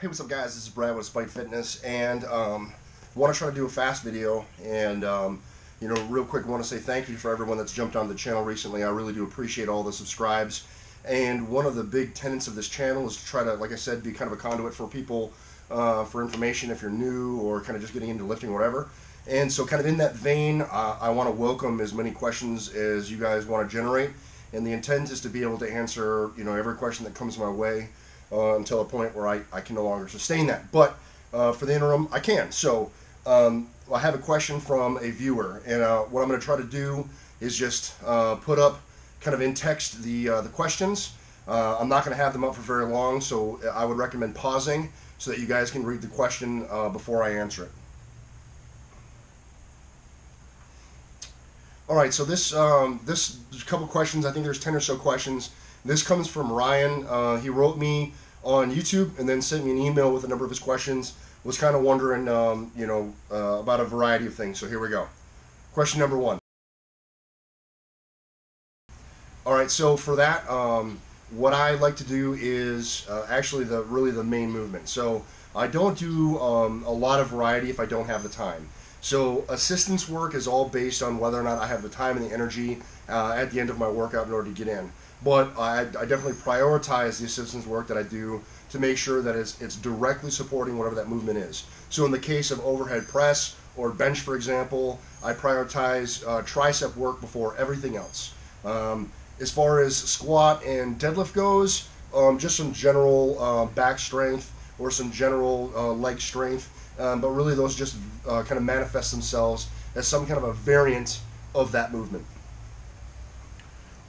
Hey, what's up guys, this is Brad with Spike Fitness, and want to try to do a fast video, and real quick, I want to say thank you for everyone that's jumped on the channel recently. I really do appreciate all the subscribes, and one of the big tenets of this channel is to try to, like I said, be kind of a conduit for people for information if you're new or kind of just getting into lifting or whatever. And so kind of in that vein, I want to welcome as many questions as you guys want to generate, and the intent is to be able to answer every question that comes my way until a point where I can no longer sustain that. But for the interim, I can. So I have a question from a viewer, and what I'm going to try to do is just put up kind of in text the questions. I'm not going to have them up for very long, so I would recommend pausing so that you guys can read the question before I answer it. All right, so this couple questions, I think there's 10 or so questions. This comes from Ryan. He wrote me on YouTube and then sent me an email with a number of his questions. Was kind of wondering, about a variety of things. So here we go. Question number one. All right, so for that, what I like to do is actually really the main movement. So I don't do a lot of variety if I don't have the time. So assistance work is all based on whether or not I have the time and the energy at the end of my workout in order to get in. But I definitely prioritize the assistance work that I do to make sure that it's directly supporting whatever that movement is. So in the case of overhead press or bench, for example, I prioritize tricep work before everything else. As far as squat and deadlift goes, just some general back strength or some general leg strength. But really those just kind of manifest themselves as some kind of a variant of that movement.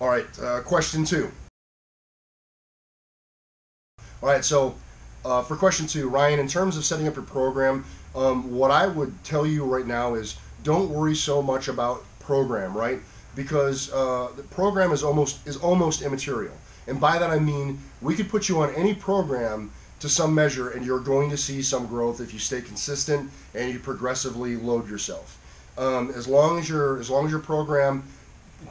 All right, question two. All right, so for question two, Ryan, in terms of setting up your program, what I would tell you right now is don't worry so much about program, right? Because the program is almost immaterial. And by that I mean we could put you on any program to some measure, and you're going to see some growth if you stay consistent and you progressively load yourself. As long as your program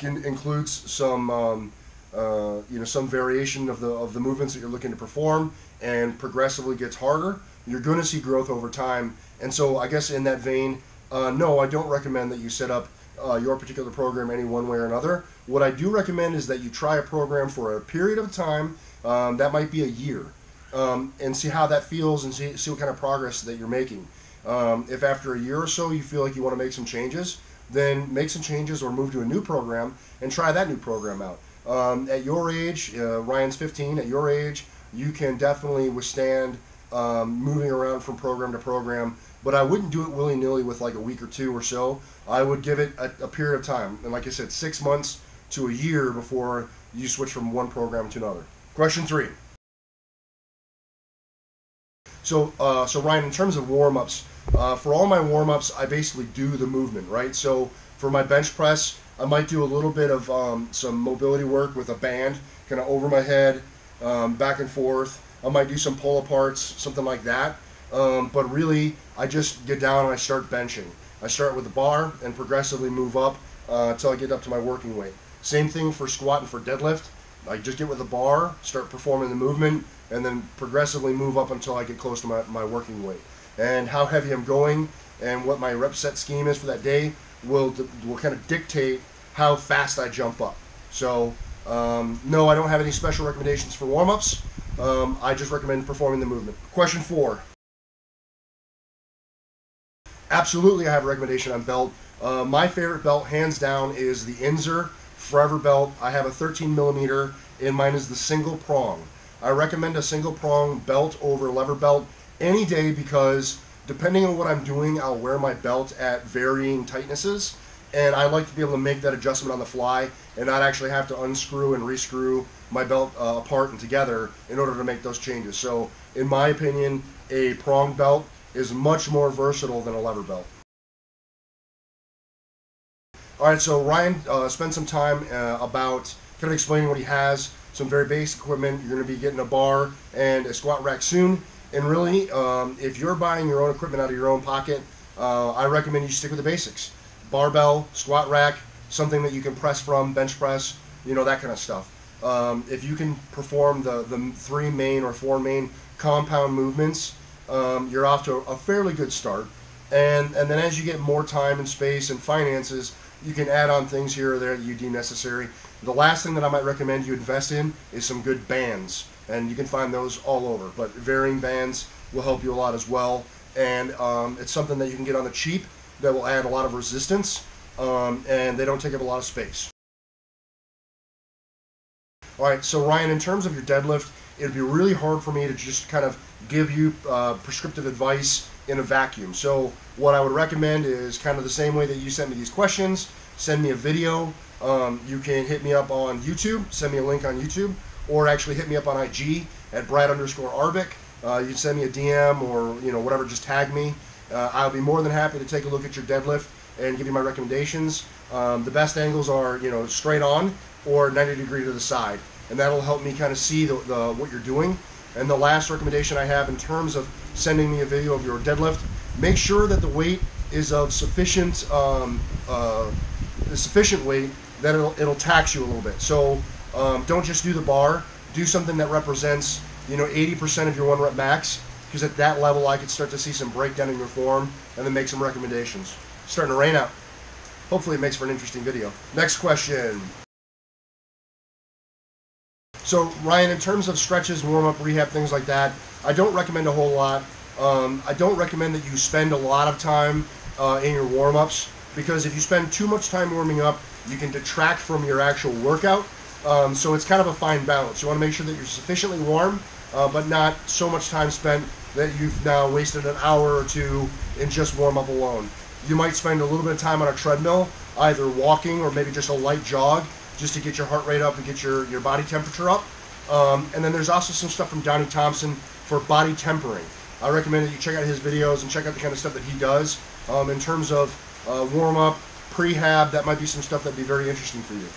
includes some some variation of the movements that you're looking to perform and progressively gets harder, you're going to see growth over time. And so I guess in that vein, no, I don't recommend that you set up your particular program any one way or another. What I do recommend is that you try a program for a period of time, that might be a year. And see how that feels and see what kind of progress that you're making. If after a year or so you feel like you want to make some changes, then make some changes or move to a new program and try that new program out. At your age, Ryan's 15, at your age, you can definitely withstand moving around from program to program, but I wouldn't do it willy-nilly with like a week or two or so. I would give it a period of time, and like I said, 6 months to a year before you switch from one program to another. Question three. So Ryan, in terms of warm-ups, for all my warm-ups, I basically do the movement, right? So for my bench press, I might do a little bit of some mobility work with a band, kind of over my head, back and forth. I might do some pull-aparts, something like that. But really, I just get down and I start benching. I start with the bar and progressively move up until I get up to my working weight. Same thing for squat and for deadlift. I just get with the bar, start performing the movement, and then progressively move up until I get close to my working weight. And how heavy I'm going and what my rep set scheme is for that day will kind of dictate how fast I jump up. So no, I don't have any special recommendations for warm-ups. I just recommend performing the movement. Question four. Absolutely, I have a recommendation on belt. My favorite belt, hands down, is the Inzer Forever belt. I have a 13 millimeter, and mine is the single prong. I recommend a single prong belt over lever belt any day because depending on what I'm doing, I'll wear my belt at varying tightnesses, and I like to be able to make that adjustment on the fly and not actually have to unscrew and rescrew my belt apart and together in order to make those changes. So in my opinion, a prong belt is much more versatile than a lever belt. All right, so Ryan spent some time about kind of explaining what he has, some very basic equipment. You're going to be getting a bar and a squat rack soon. And really, if you're buying your own equipment out of your own pocket, I recommend you stick with the basics. Barbell, squat rack, something that you can press from, bench press, that kind of stuff. If you can perform the 3 main or 4 main compound movements, you're off to a fairly good start. And then as you get more time and space and finances, you can add on things here or there that you deem necessary. The last thing that I might recommend you invest in is some good bands, and you can find those all over, but varying bands will help you a lot as well. And it's something that you can get on the cheap that will add a lot of resistance, and they don't take up a lot of space. Alright, so Ryan, in terms of your deadlift, it would be really hard for me to just kind of give you prescriptive advice in a vacuum. So what I would recommend is kind of the same way that you sent me these questions. Send me a video. You can hit me up on YouTube, send me a link on YouTube, or actually hit me up on IG at Brad_Arbic. You can send me a DM or whatever, just tag me. I'll be more than happy to take a look at your deadlift and give you my recommendations. The best angles are straight on or 90 degree to the side, and that'll help me kind of see what you're doing. And the last recommendation I have in terms of sending me a video of your deadlift, make sure that the weight is of sufficient weight that it'll tax you a little bit. So don't just do the bar. Do something that represents 80% of your 1 rep max, because at that level I could start to see some breakdown in your form and then make some recommendations. It's starting to rain out. Hopefully it makes for an interesting video. Next question. So Ryan, in terms of stretches, warm-up, rehab, things like that, I don't recommend a whole lot. I don't recommend that you spend a lot of time in your warm-ups, because if you spend too much time warming up, you can detract from your actual workout. So it's kind of a fine balance. You want to make sure that you're sufficiently warm, but not so much time spent that you've now wasted an hour or two in just warm-up alone. You might spend a little bit of time on a treadmill, either walking or maybe just a light jog, just to get your heart rate up and get your body temperature up. And then there's also some stuff from Donnie Thompson for body tempering. I recommend that you check out his videos and check out the kind of stuff that he does. In terms of warm-up, prehab, that might be some stuff that'd be very interesting for you.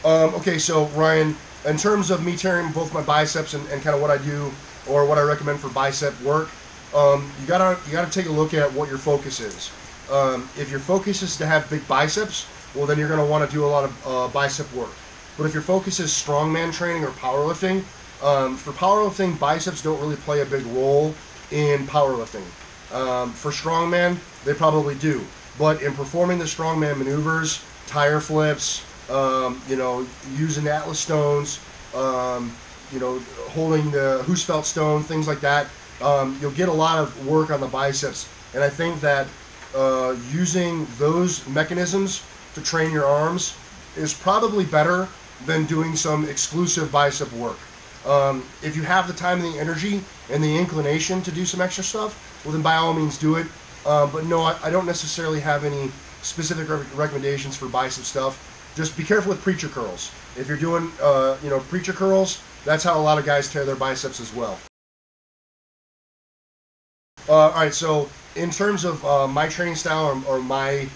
Okay, so Ryan, in terms of me tearing both my biceps and kind of what I do or what I recommend for bicep work, you gotta take a look at what your focus is. If your focus is to have big biceps, well then you're going to want to do a lot of bicep work. But if your focus is strongman training or powerlifting, for powerlifting, biceps don't really play a big role in powerlifting. For strongman, they probably do. But in performing the strongman maneuvers, tire flips, using Atlas stones, holding the Husfeld stone, things like that, you'll get a lot of work on the biceps. And I think that using those mechanisms to train your arms is probably better than doing some exclusive bicep work. If you have the time and the energy and the inclination to do some extra stuff, well then by all means do it. But no, I don't necessarily have any specific recommendations for bicep stuff. Just be careful with preacher curls. If you're doing preacher curls, that's how a lot of guys tear their biceps as well. Alright, so in terms of my training style or my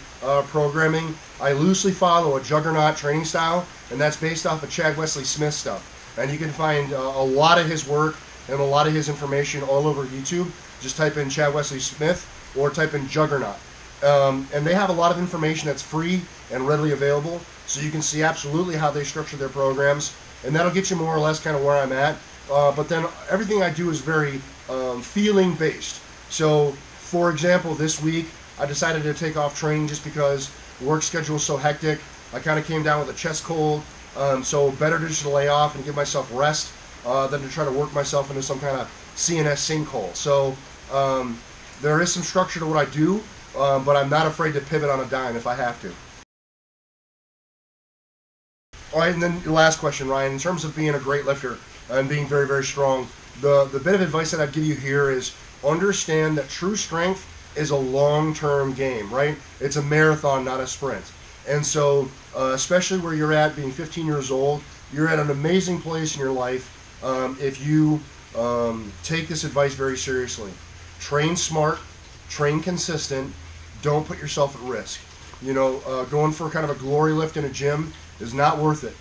programming, I loosely follow a juggernaut training style, and that's based off of Chad Wesley Smith stuff. And you can find a lot of his work and a lot of his information all over YouTube. Just type in Chad Wesley Smith or type in juggernaut. And they have a lot of information that's free and readily available, so you can see absolutely how they structure their programs, and that'll get you more or less kind of where I'm at. But then everything I do is very feeling based. So for example, this week I decided to take off training just because work schedule is so hectic. I kind of came down with a chest cold, so better to just lay off and give myself rest than to try to work myself into some kind of CNS sinkhole. So there is some structure to what I do, but I'm not afraid to pivot on a dime if I have to. All right, and then your last question, Ryan, in terms of being a great lifter and being very, very strong, the bit of advice that I'd give you here is understand that true strength is a long-term game, right? It's a marathon, not a sprint. And so, especially where you're at, being 15 years old, you're at an amazing place in your life if you take this advice very seriously. Train smart, train consistent, don't put yourself at risk. Going for kind of a glory lift in a gym is not worth it.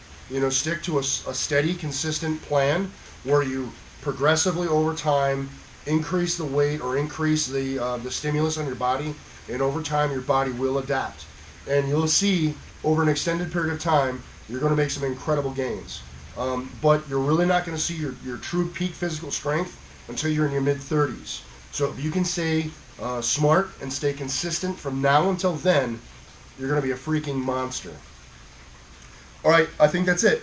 Stick to a steady, consistent plan where you progressively over time increase the weight or increase the stimulus on your body, and over time your body will adapt. And you'll see over an extended period of time you're going to make some incredible gains. But you're really not going to see your true peak physical strength until you're in your mid-30s. So if you can stay smart and stay consistent from now until then, you're going to be a freaking monster. All right, I think that's it.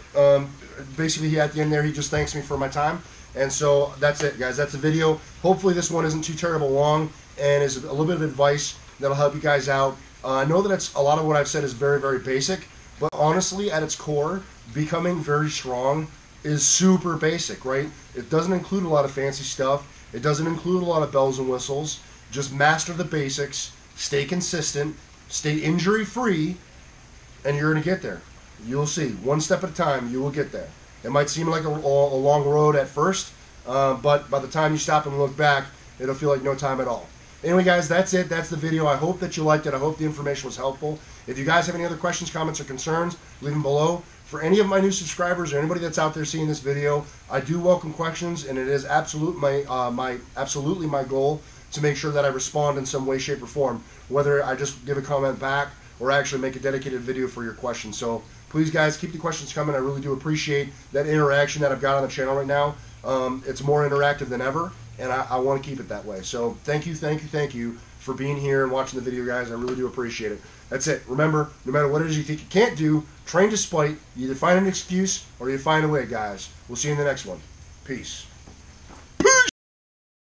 Basically, at the end there, he just thanks me for my time. And so that's it, guys. That's the video. Hopefully this one isn't too terrible long and is a little bit of advice that'll help you guys out. I know that a lot of what I've said is very, very basic, but honestly, at its core, becoming very strong is super basic, right? It doesn't include a lot of fancy stuff. It doesn't include a lot of bells and whistles. Just master the basics, stay consistent, stay injury-free, and you're going to get there. You'll see. One step at a time, you will get there. It might seem like a long road at first, but by the time you stop and look back, it'll feel like no time at all. Anyway, guys, that's it. That's the video. I hope that you liked it. I hope the information was helpful. If you guys have any other questions, comments, or concerns, leave them below. For any of my new subscribers or anybody that's out there seeing this video, I do welcome questions, and it is absolutely my goal to make sure that I respond in some way, shape, or form, whether I just give a comment back or actually make a dedicated video for your questions. So please, guys, keep the questions coming. I really do appreciate that interaction that I've got on the channel right now. It's more interactive than ever, and I want to keep it that way. So thank you for being here and watching the video, guys. I really do appreciate it. That's it. Remember, no matter what it is you think you can't do, train despite. You either find an excuse or you find a way, guys. We'll see you in the next one. Peace.